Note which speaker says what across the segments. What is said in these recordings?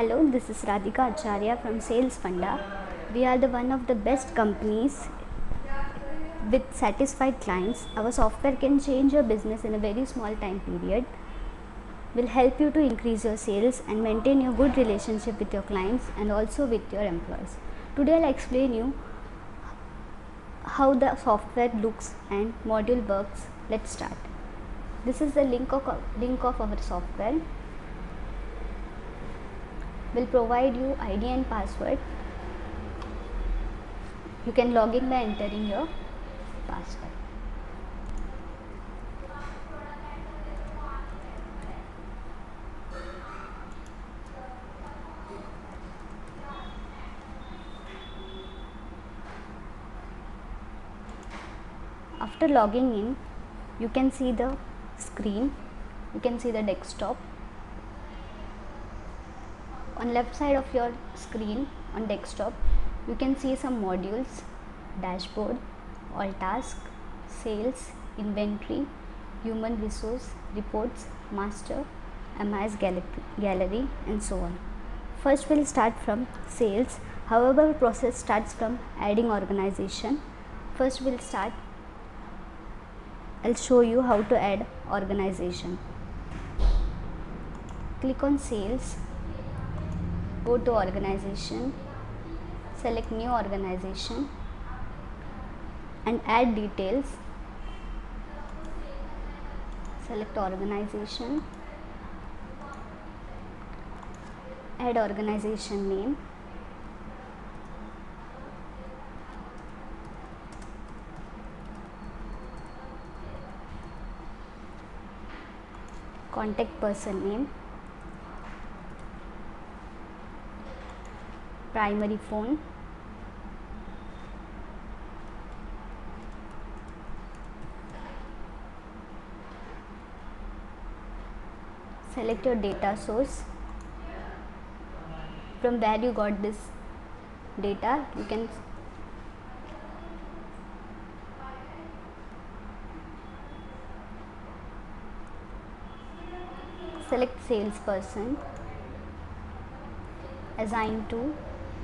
Speaker 1: Hello, this is Radhika Acharya from Sales Funda. We are the one of the best companies with satisfied clients. Our software can change your business in a very small time period. Will help you to increase your sales and maintain your good relationship with your clients and also with your employees. Today I'll explain you how the software looks and module works. Let's start. This is the link of our software. Will provide you ID and password. You can log in by entering your password. After logging in, you can see the screen, you can see the desktop. On left side of your screen on desktop, you can see some modules, dashboard, all task, sales, inventory, human resource, reports, master, MIS gallery and so on. First we'll start from sales. However, process starts from adding organization. First I'll show you how to add organization. Click on sales, go to organization, select new organization and add details. Select organization, add organization name, contact person name, primary phone, select your data source, from where you got this data. You can select salesperson, assign to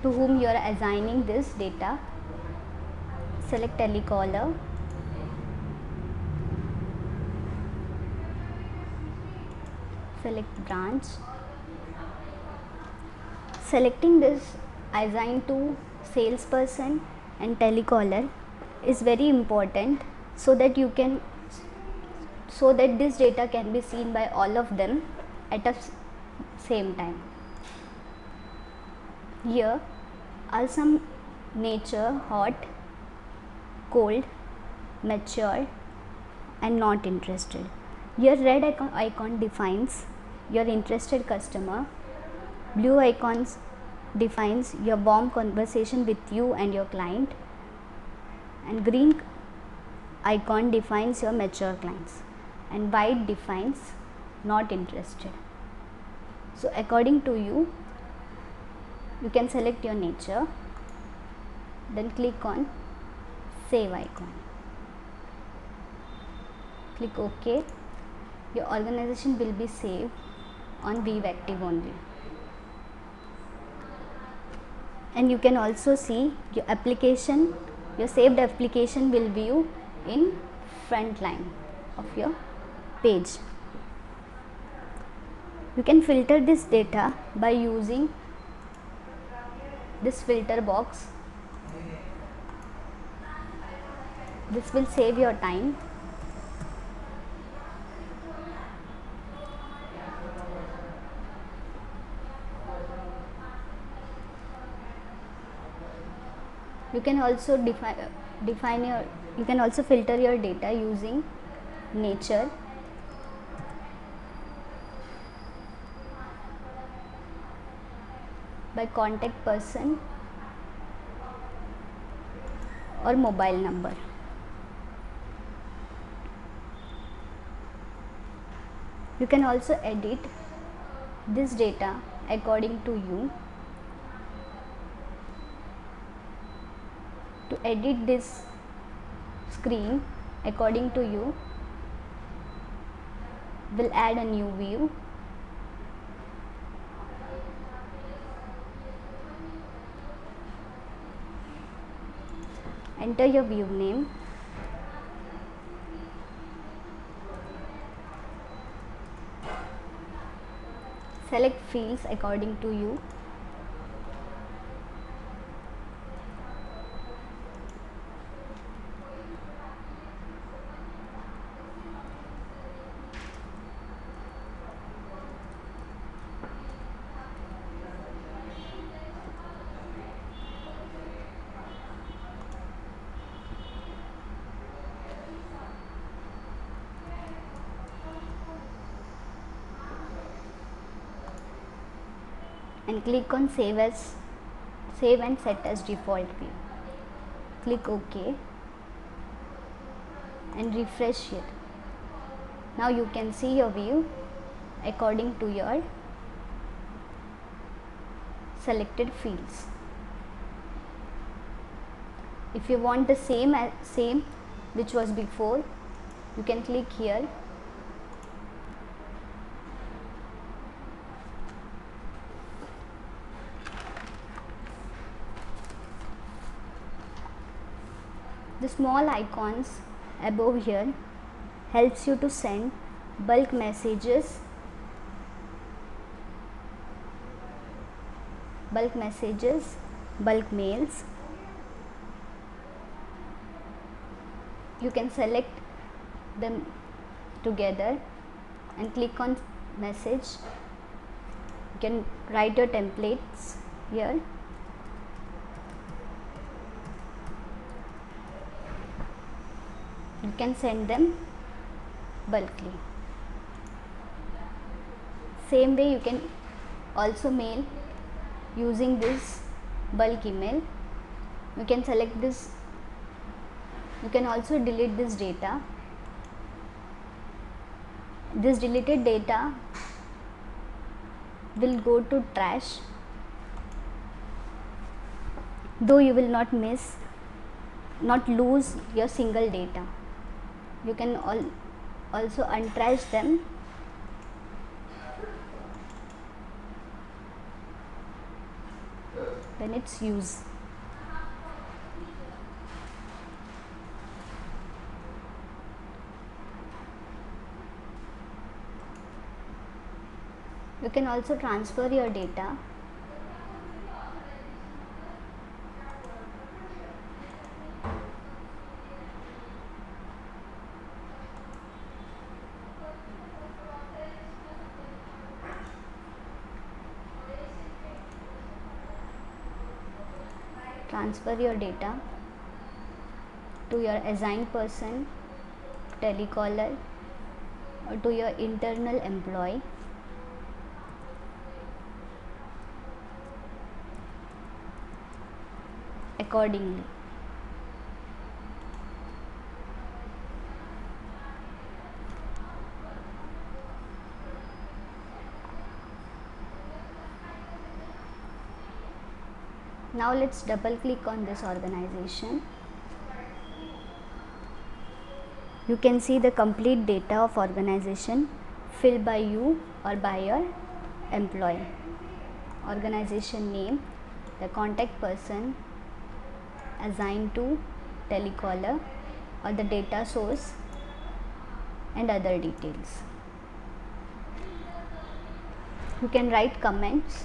Speaker 1: whom you are assigning this data. Select telecaller, select branch. Selecting this assigned to salesperson and telecaller is very important so that this data can be seen by all of them at a same time. Here are some nature, hot, cold, mature and not interested. Here red icon defines your interested customer, blue icons defines your warm conversation with you and your client, and green icon defines your mature clients, and white defines not interested. So according to you, you can select your nature, then click on save icon. Click OK. Your organization will be saved on ViveActive only. And you can also see your application, your saved application will view in front line of your page. You can filter this data by using this filter box. This will save your time. You can also you can also filter your data using nature. By contact person or mobile number. You can also edit this data according to you. To edit this screen according to you, will add a new view. enter your view name, select fields according to you, and click on save and set as default view. Click OK and refresh it. Now you can see your view according to your selected fields. If you want the same which was before, you can click here. The small icons above here helps you to send bulk messages, bulk mails. You can select them together and click on message. You can write your templates here. You can send them bulkly. Same way you can also mail using this bulk email. You can select this. You can also delete this data. This deleted data will go to trash, though you will not lose your single data. You can also untrash them. When it's used. You can also transfer your data. Transfer your data to your assigned person, telecaller, or to your internal employee. Accordingly. Now let's double click on this organization. You can see the complete data of organization filled by you or by your employee. Organization name, the contact person assigned to telecaller or the data source, and other details. You can write comments.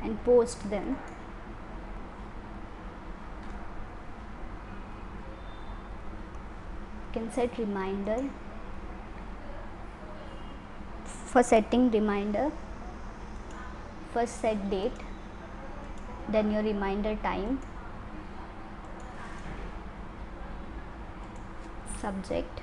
Speaker 1: And post them. You can set reminder. For setting reminder, first set date, then your reminder time, subject,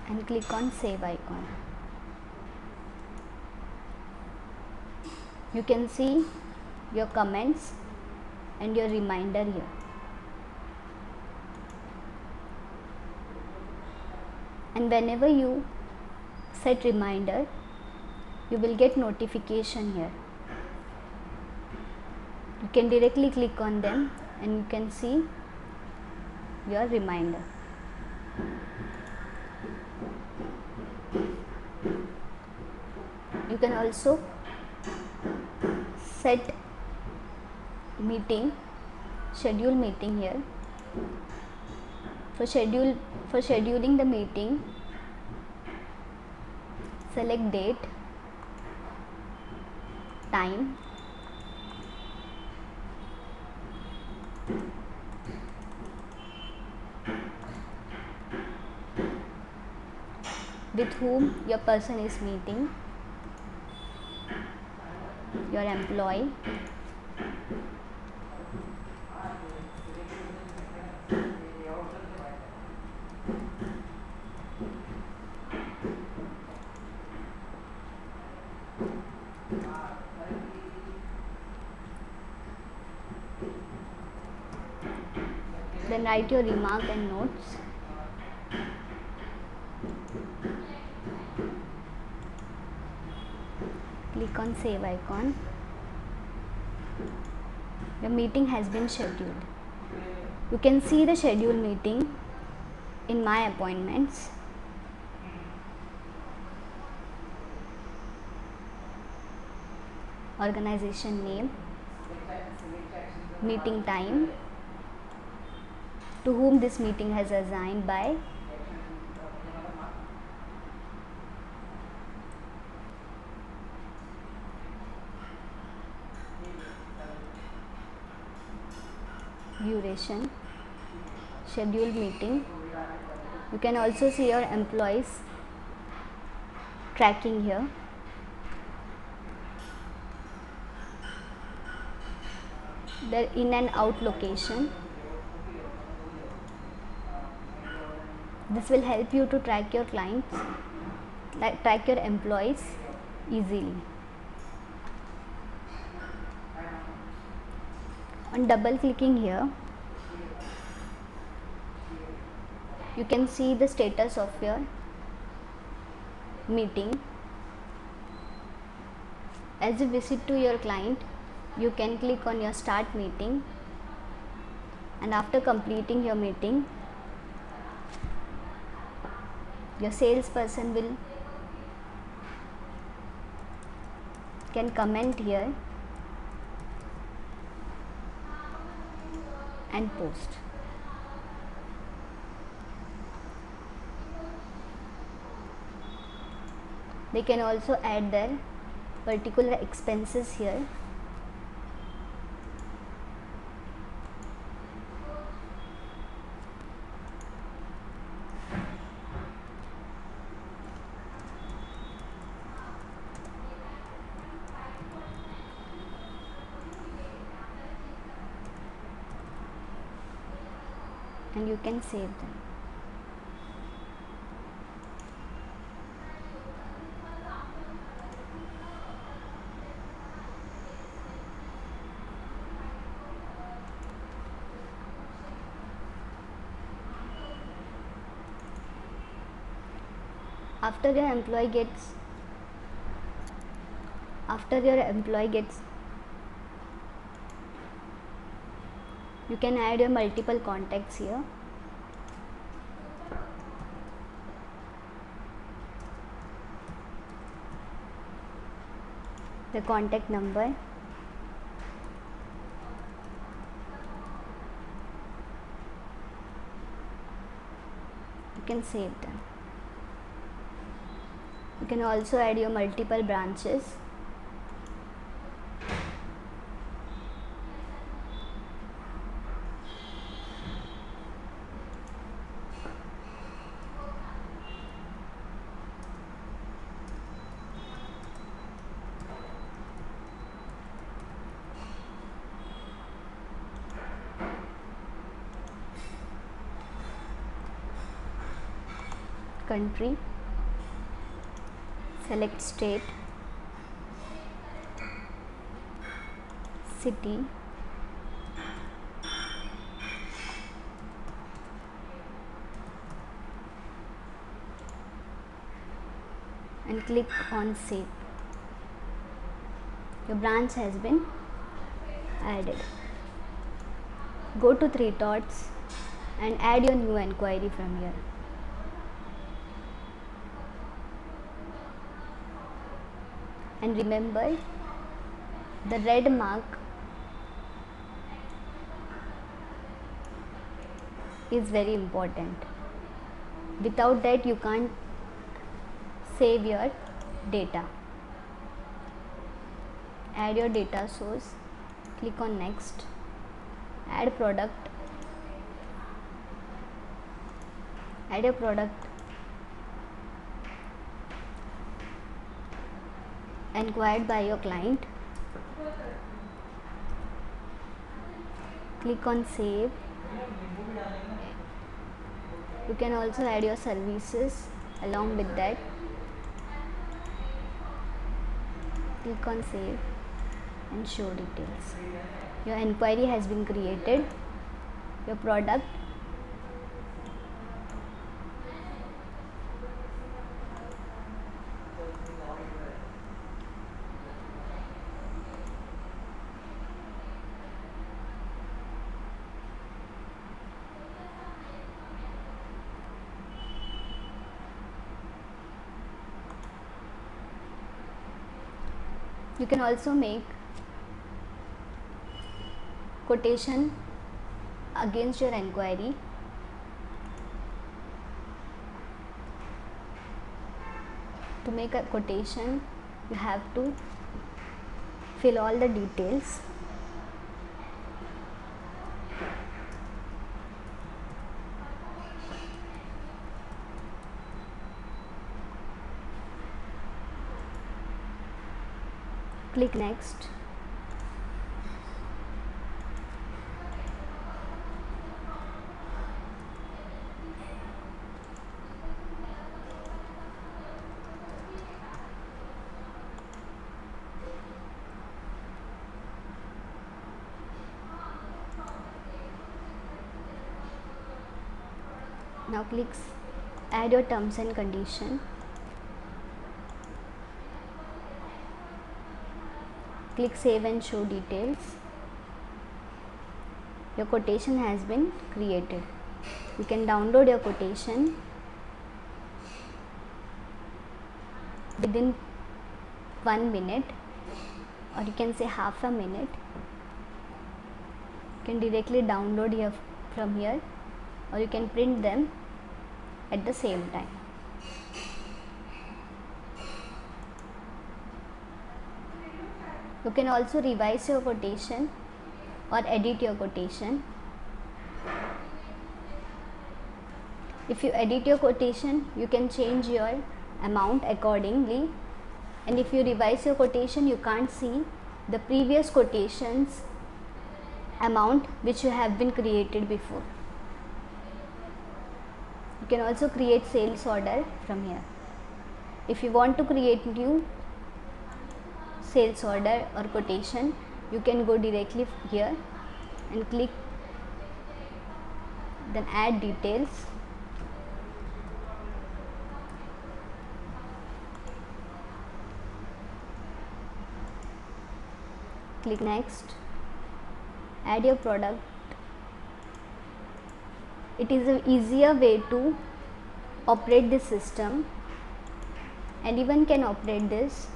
Speaker 1: and click on save icon. You can see your comments and your reminder here. and whenever you set reminder, you will get notification here. You can directly click on them and you can see your reminder. You can also set meeting, schedule meeting here. For scheduling the meeting, select date, time, with whom your person is meeting, your employee, then write your remark and notes. Click on save icon. Your meeting has been scheduled. You can see the scheduled meeting in my appointments. Organization name, meeting time, to whom this meeting has assigned by, duration, scheduled meeting. You can also see your employees tracking here. Their in and out location. This will help you to track your clients, track your employees easily. On double clicking here, you can see the status of your meeting. As you visit to your client, you can click on your start meeting, and after completing your meeting, your salesperson can comment here and post. They can also add their particular expenses here. And you can save them. After your employee gets, you can add your multiple contacts here. The contact number, you can save them. You can also add your multiple branches. Country, select state, city, and click on save. Your branch has been added. Go to three dots and add your new inquiry from here. And remember, the red mark is very important. Without that you can't save your data. Add your data source, click on next, add product, add your product, inquired by your client, click on save. You can also add your services along with that. Click on save and show details. Your inquiry has been created. Your product, you can also make quotation against your inquiry. To make a quotation, you have to fill all the details. Click next. Now click add your terms and condition. Click save and show details. Your quotation has been created. You can download your quotation within 1 minute, or you can say half a minute. You can directly download here from here, or you can print them at the same time. You can also revise your quotation or edit your quotation. If you edit your quotation, you can change your amount accordingly, and if you revise your quotation, you can't see the previous quotations amount which you have been created before. You can also create sales order from here. If you want to create new sales order or quotation, you can go directly here and click then add details. Click next, add your product. It is an easier way to operate this system. Anyone can operate this.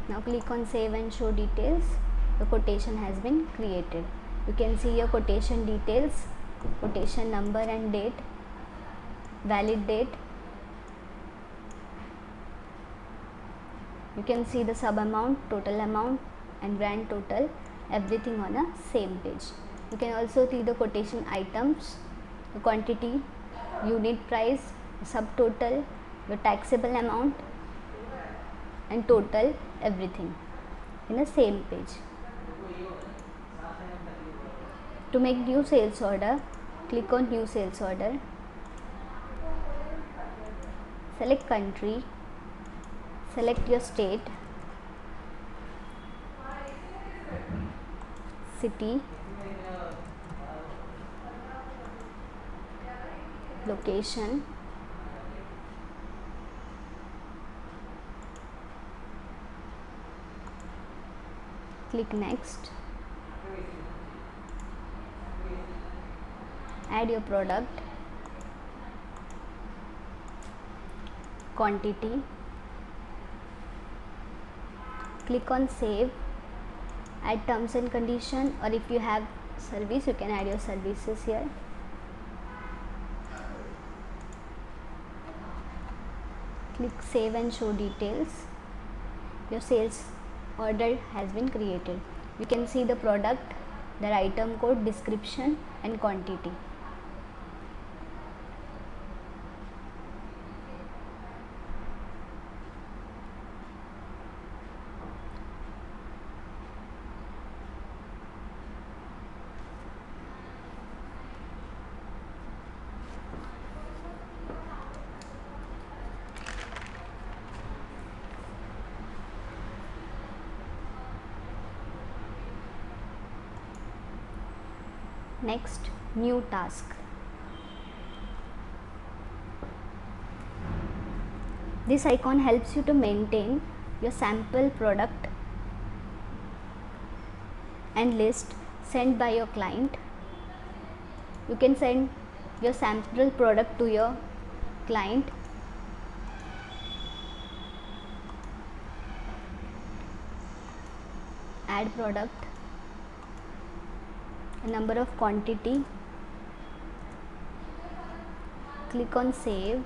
Speaker 1: Now click on save and show details. The quotation has been created. You can see your quotation details, quotation number and date, valid date. You can see the sub amount, total amount and grand total, everything on a same page. You can also see the quotation items, the quantity, unit price, subtotal, the taxable amount and total, everything in the same page. To make new sales order, click on new sales order, select country, select your state, city, location, click next, add your product, quantity, click on save, add terms and condition, or if you have service you can add your services here. Click save and show details. Your sales order has been created. You can see the product, their item code, description and quantity. Next, new task. This icon helps you to maintain your sample product and list sent by your client. You can send your sample product to your client. Add product, a number of quantity, click on save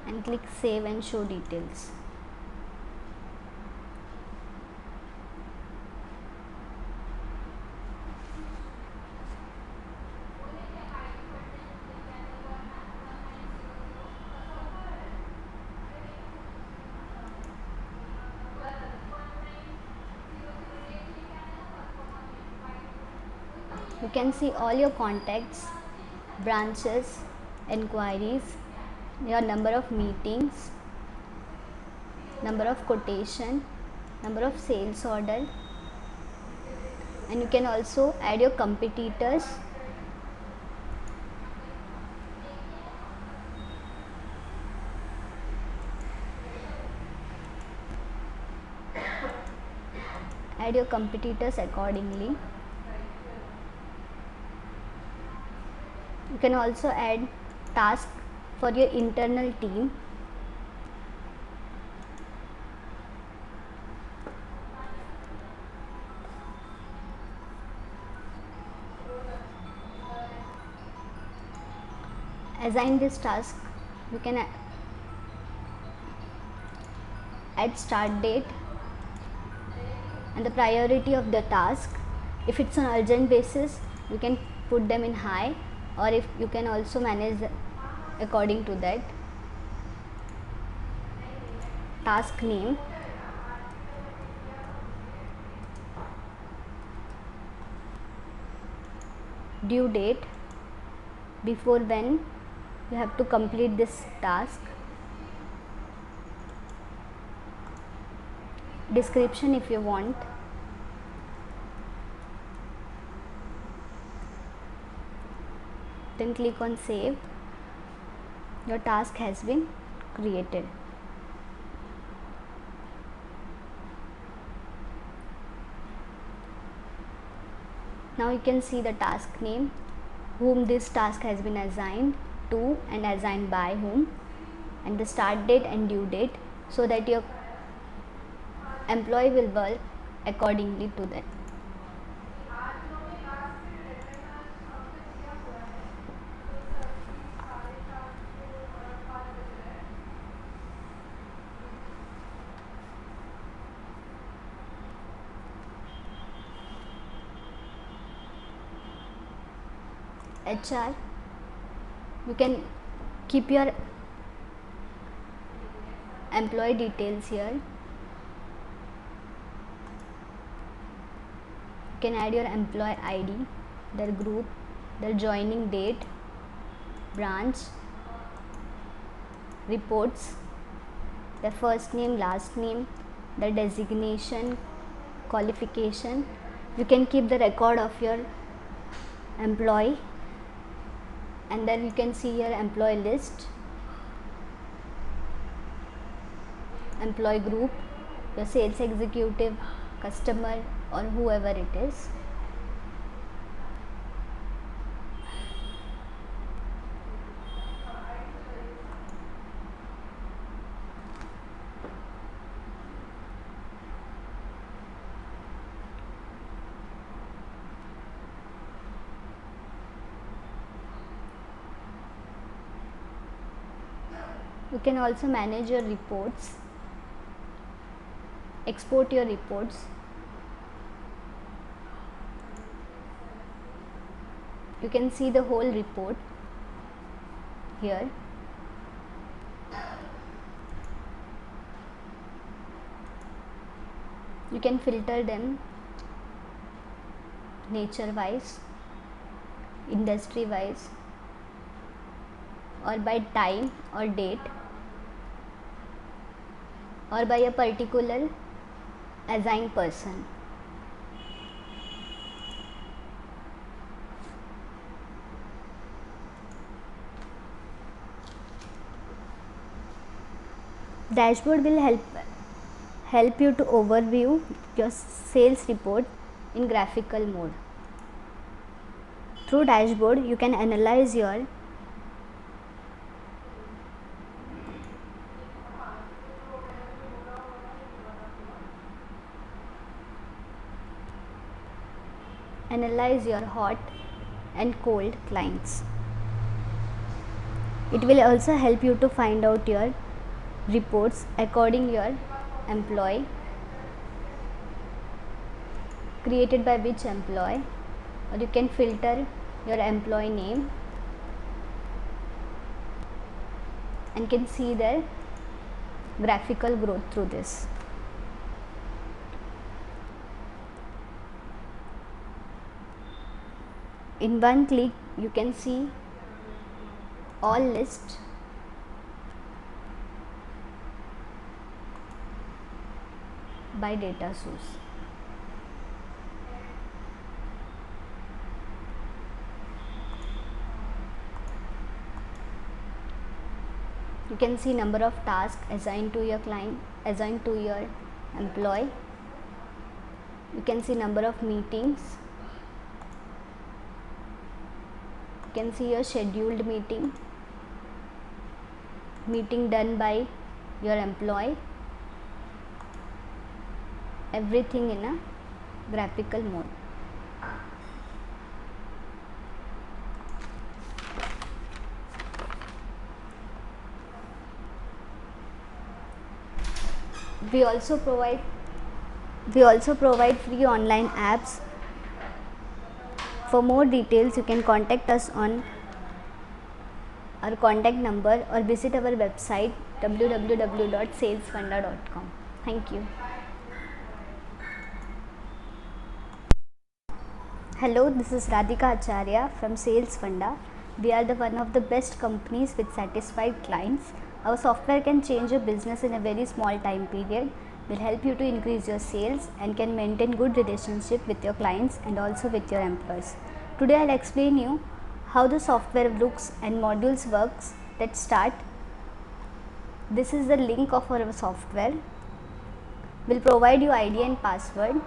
Speaker 1: and click save and show details. You can see all your contacts, branches, enquiries, your number of meetings, number of quotation, number of sales order, and you can also add your competitors, accordingly. You can also add tasks for your internal team. Assign this task. You can add start date and the priority of the task. If it's on urgent basis, you can put them in high, or if you can also manage according to that. Task name, due date, before when you have to complete this task, description if you want, then click on save. Your task has been created. Now you can see the task name, whom this task has been assigned to and assigned by whom, and the start date and due date, so that your employee will work accordingly to that. HR, you can keep your employee details here. You can add your employee ID, their group, their joining date, branch, reports, their first name, last name, their designation, qualification. You can keep the record of your employee and then you can see your employee list, employee group, your sales executive, customer, or whoever it is. You can also manage your reports, export your reports. You can see the whole report here. You can filter them nature wise, industry wise, or by time or date, or by a particular assigned person. Dashboard will help you to overview your sales report in graphical mode. Through dashboard, you can analyze your hot and cold clients. It will also help you to find out your reports according your employee, created by which employee, or you can filter your employee name and can see their graphical growth through this. In one click, you can see all list by data source. You can see number of tasks assigned to your client, assigned to your employee. You can see number of meetings. You can see your scheduled meeting done by your employee. Everything in a graphical mode. We also provide free online apps. For more details, you can contact us on our contact number or visit our website www.salesfunda.com. Thank you. Hello, this is Radhika Acharya from Sales Funda. We are one of the best companies with satisfied clients. Our software can change your business in a very small time period, will help you to increase your sales and can maintain good relationship with your clients and also with your employees. Today I'll explain you how the software looks and modules works. Let's start. This is the link of our software. We'll provide you ID and password.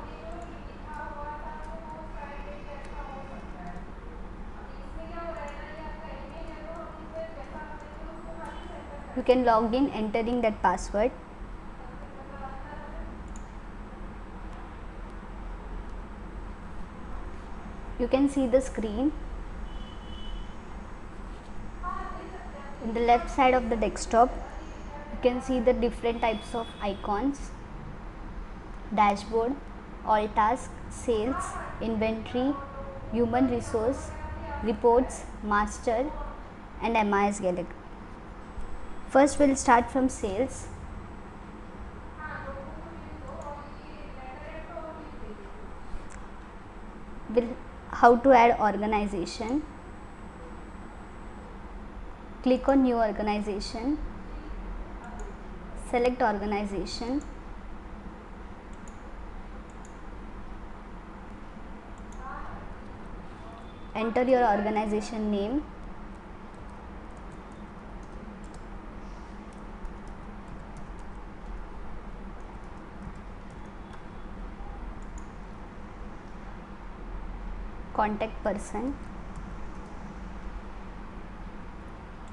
Speaker 1: You can log in entering that password. You can see the screen. In the left side of the desktop, you can see the different types of icons: dashboard, all tasks, sales, inventory, human resource, reports, master, and MIS Gallery. First, we'll start from sales. How to add organization. Click on new organization, select organization, enter your organization name, contact person,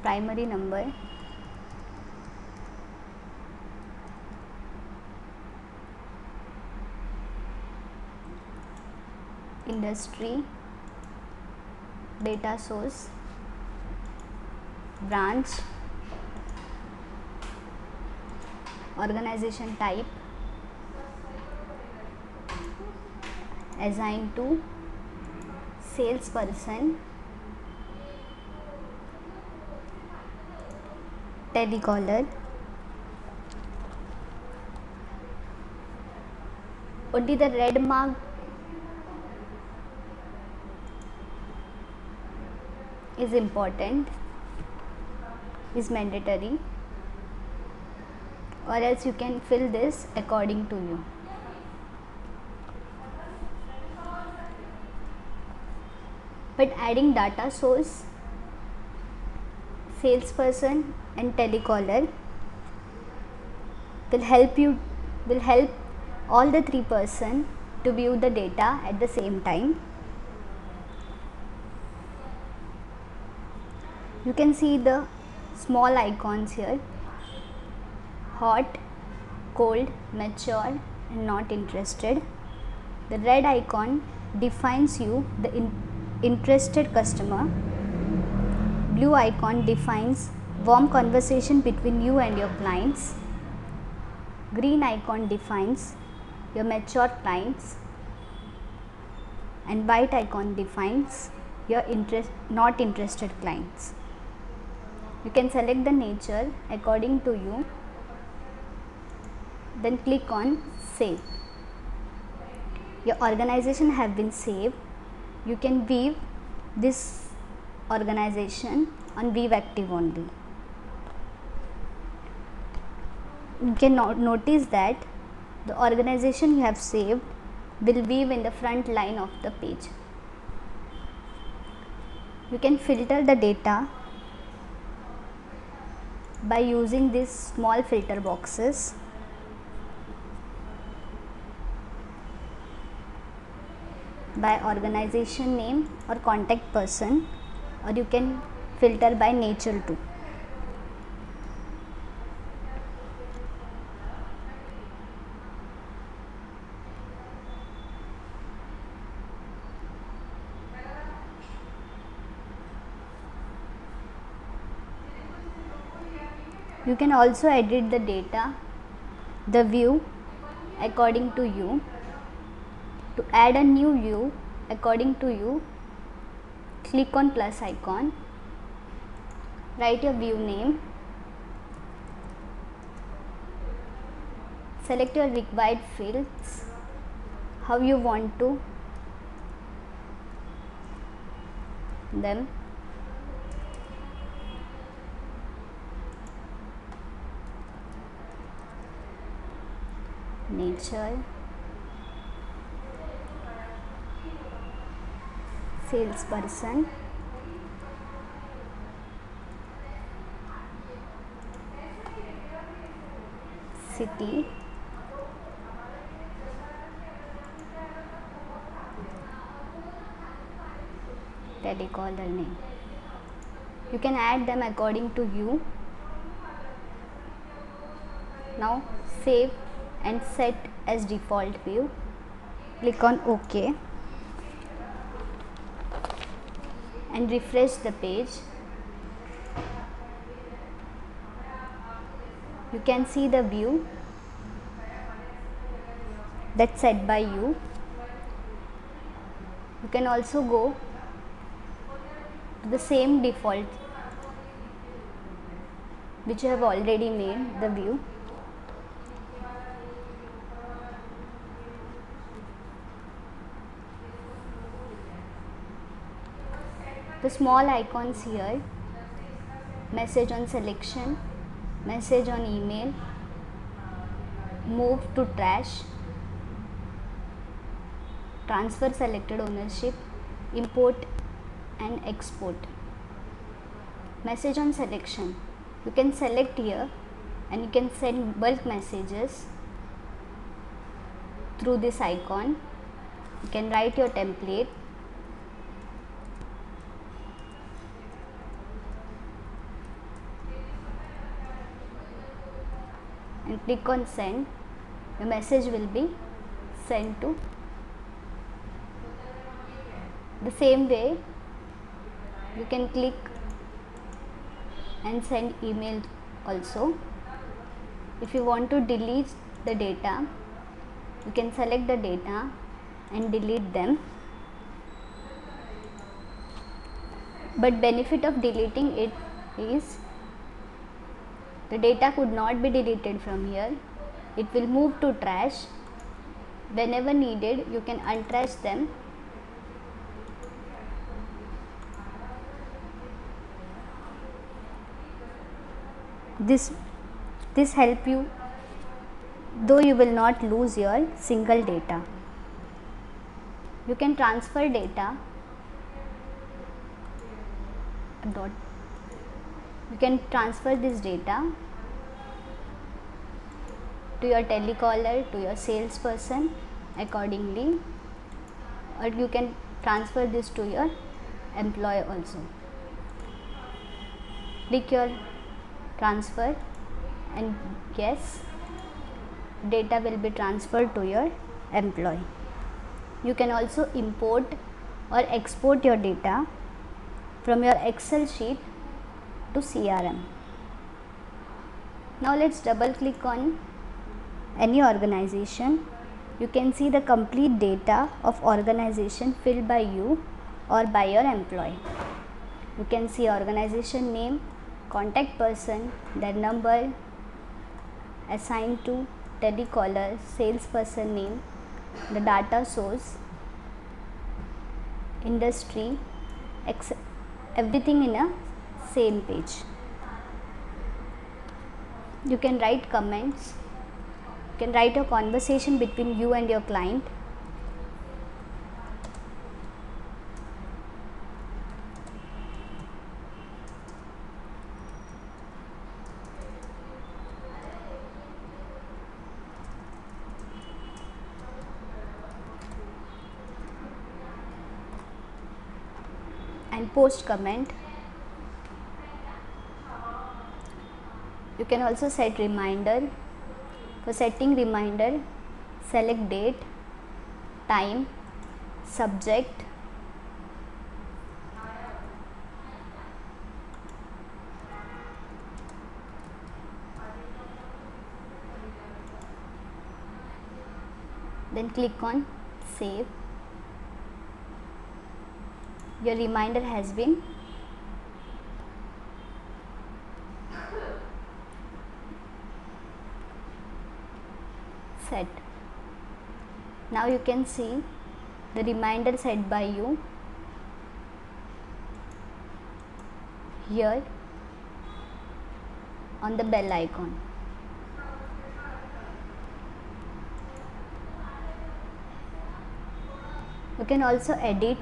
Speaker 1: primary number, industry, data source, branch, organization type, assigned to salesperson, telecaller. Only the red mark is important, is mandatory, or else you can fill this according to you. But adding data source, salesperson and telecaller will help all the three person to view the data at the same time. You can see the small icons here: hot, cold, mature and not interested. The red icon defines you, the interested customer. Blue icon defines warm conversation between you and your clients. Green icon defines your mature clients, and white icon defines your not interested clients. You can select the nature according to you, then click on save. Your organization have been saved. You can view this organization on View Active only. You can notice that the organization you have saved will view in the front line of the page. You can filter the data by using these small filter boxes. By organization name or contact person, or you can filter by nature too. You can also edit the data, the view according to you. To add a new view according to you, click on plus icon, write your view name, select your required fields, how you want to them. Nature, salesperson, city, telecaller name. You can add them according to you. Now save and set as default view. Click on OK and refresh the page. You can see the view that's set by you. You can also go to the same default which you have already made the view. The small icons here: message on selection, message on email, move to trash, transfer selected ownership, import and export. Message on selection: you can select here and you can send bulk messages through this icon. You can write your template and click on send. Your message will be sent to. The same way you can click and send email also. If you want to delete the data, you can select the data and delete them. But benefit of deleting it is the data could not be deleted from here. It will move to trash. Whenever needed, you can untrash them. This help you, though you will not lose your single data. You can transfer data. You can transfer this data to your telecaller, to your salesperson accordingly, or you can transfer this to your employee also. Click your transfer and yes, data will be transferred to your employee. You can also import or export your data from your Excel sheet to CRM. Now let's double click on any organization. You can see the complete data of organization filled by you or by your employee. You can see organization name, contact person, their number, assigned to telecaller, salesperson name, the data source, industry, everything in a same page. You can write comments. You can write a conversation between you and your client. And post comment. You can also set reminder. For setting reminder, select date, time, subject, then click on save. Your reminder has been set. Now you can see the reminder set by you here on the bell icon. You can also edit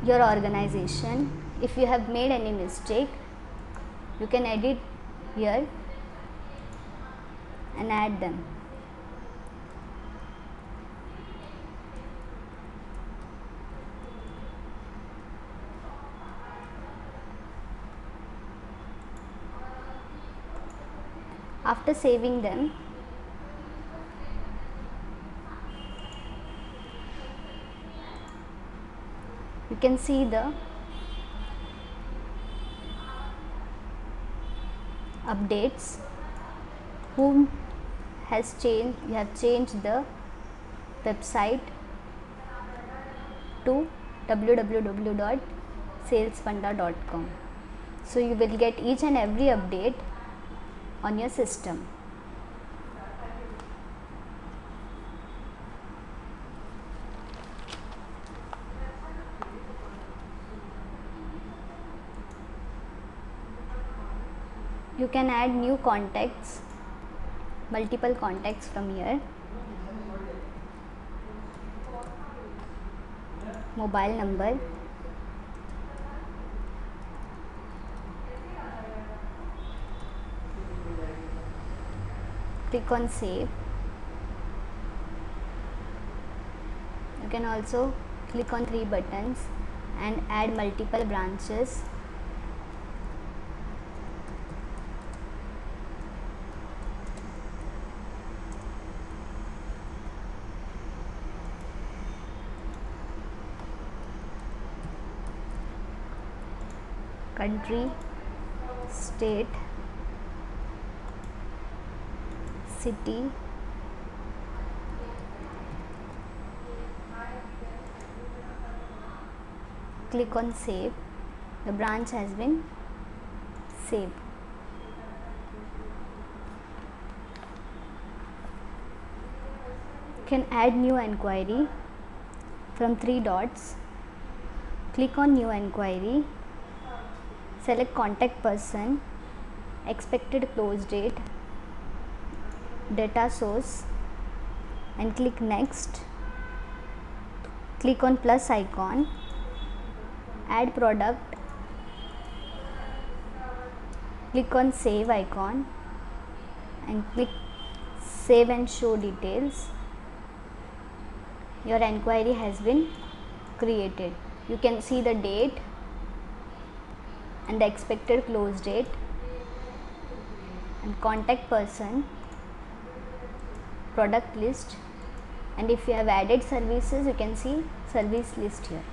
Speaker 1: your organization. If you have made any mistake, you can edit here and add them. After saving them, you can see the updates. Whom has changed? You have changed the website to www.salesfunda.com. So you will get each and every update on your system. You can add new contacts, multiple contacts from here. Mobile number, click on save. You can also click on 3 buttons and add multiple branches. country, state, city, click on save. The branch has been saved. You can add new enquiry from 3 dots. Click on new enquiry, select contact person, expected close date, data source, and click next. Click on plus icon, add product, click on save icon and click save and show details. Your enquiry has been created. You can see the date and the expected close date and contact person, product list, and if you have added services you can see service list here.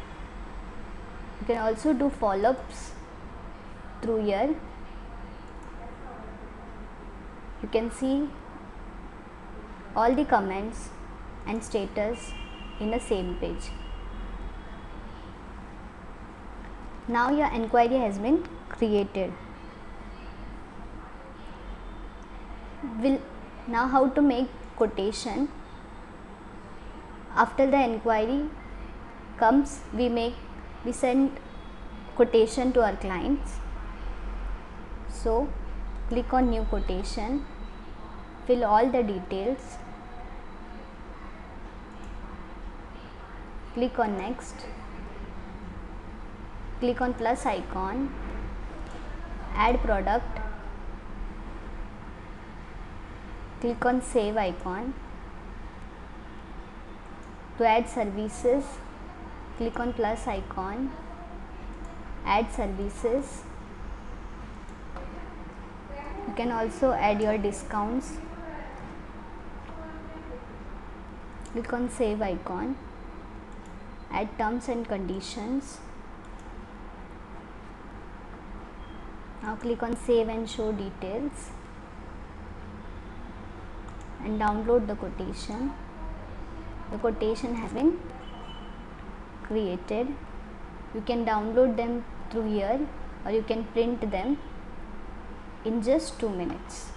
Speaker 1: You can also do follow-ups through here. You can see all the comments and status in the same page. Now your enquiry has been created. Now how to make quotation. After the enquiry comes, we send quotation to our clients. So click on new quotation, fill all the details, click on next, click on plus icon, add product, click on save icon. To add services, click on plus icon, add services. You can also add your discounts. Click on save icon, add terms and conditions. Now click on save and show details and download the quotation. The quotation has been created. You can download them through here or you can print them in just 2 minutes.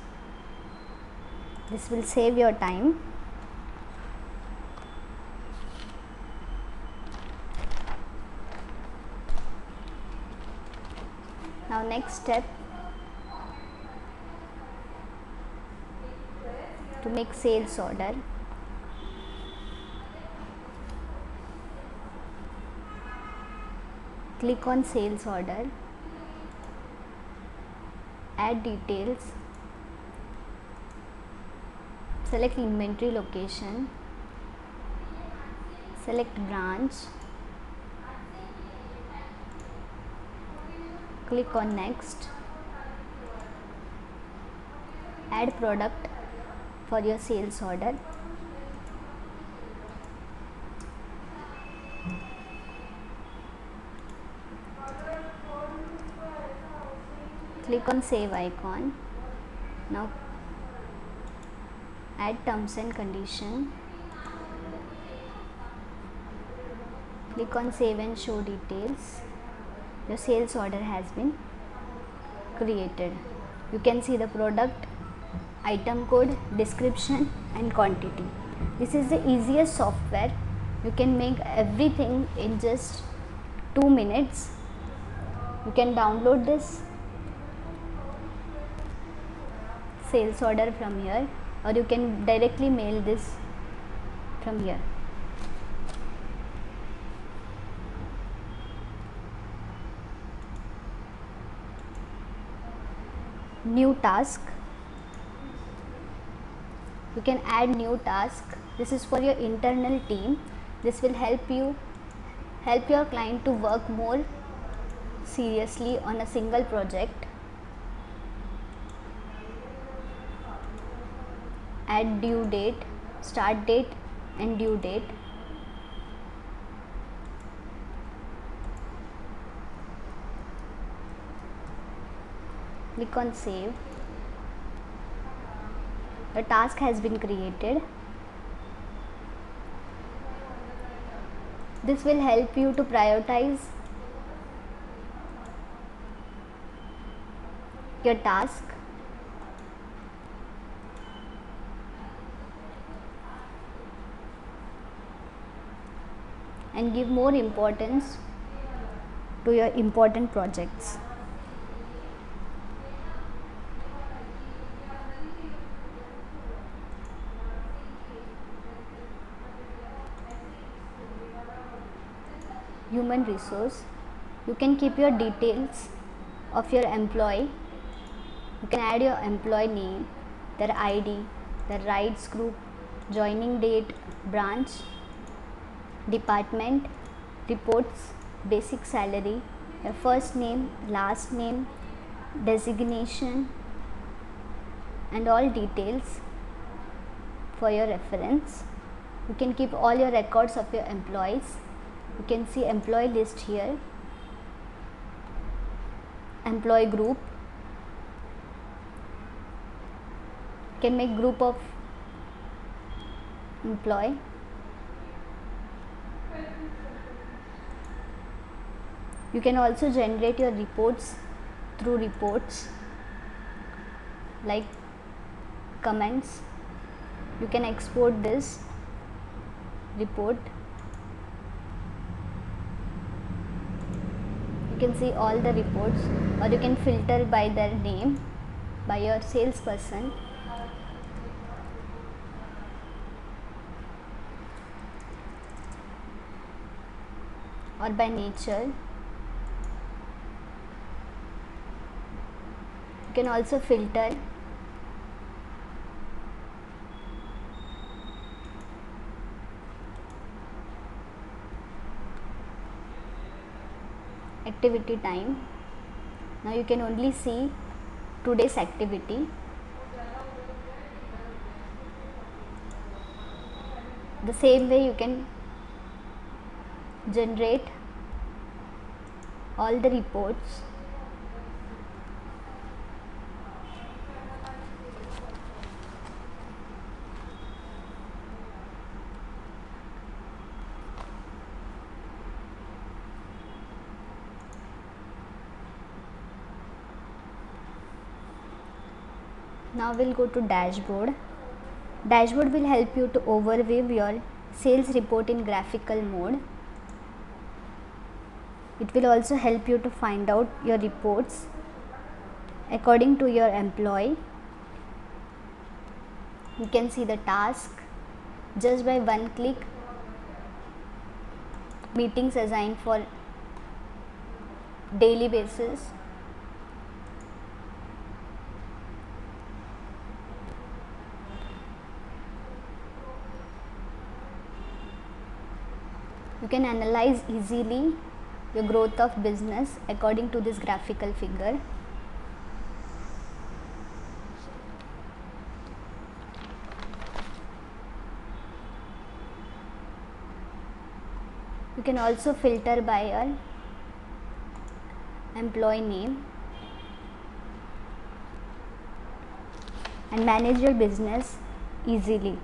Speaker 1: This will save your time. Now next step, to make sales order. Click on sales order, add details, select inventory location, select branch, click on next, add product for your sales order. Click on save icon. Now add terms and condition. Click on save and show details. Your sales order has been created. You can see the product, item code, description and quantity. This is the easiest software. You can make everything in just 2 minutes. You can download this sales order from here or you can directly mail this from here. New task. You can add new task. This is for your internal team. This will help your client to work more seriously on a single project. Add due date, start date and due date. Click on save. The task has been created. This will help you to prioritize your task and give more importance to your important projects. Human resource, you can keep your details of your employee. You can add your employee name, their ID, their rights group, joining date, branch, department, reports, basic salary, your first name, last name, designation, and all details for your reference. You can keep all your records of your employees. You can see employee list here, employee group. You can make group of employee. You can also generate your reports through reports like comments. You can export this report. You can see all the reports, or you can filter by their name, by your salesperson, or by nature. You can also filter activity time. Now you can only see today's activity. The same way you can generate all the reports. Now we'll go to dashboard. Dashboard will help you to overview your sales report in graphical mode. It will also help you to find out your reports according to your employee. You can see the task just by one click. Meetings assigned for daily basis. You can analyze easily your growth of business according to this graphical figure. You can also filter by your employee name and manage your business easily.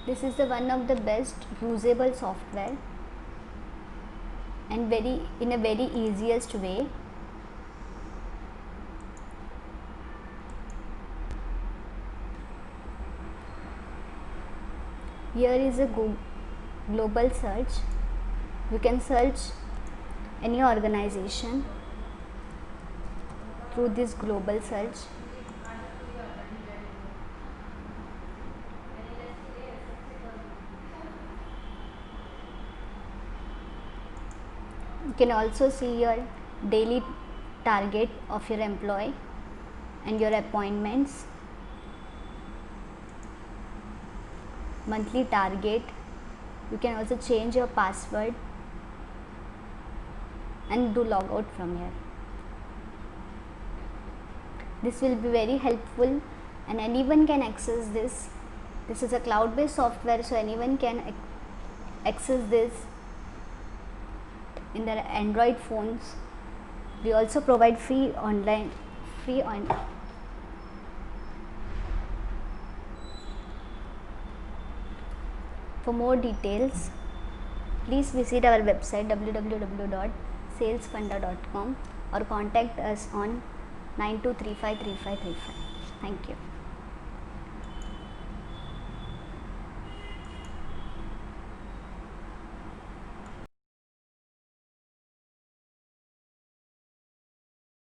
Speaker 1: This is the one of the best usable software and in a very easiest way. Here is a global search. You can search any organization through this global search. You can also see your daily target of your employee and your appointments, monthly target. You can also change your password and do log out from here. This will be very helpful and anyone can access this. This is a cloud based software, so anyone can access this in their Android phones. We also provide free on. For more details, please visit our website www.salesfunda.com or contact us on 92353535. Thank you.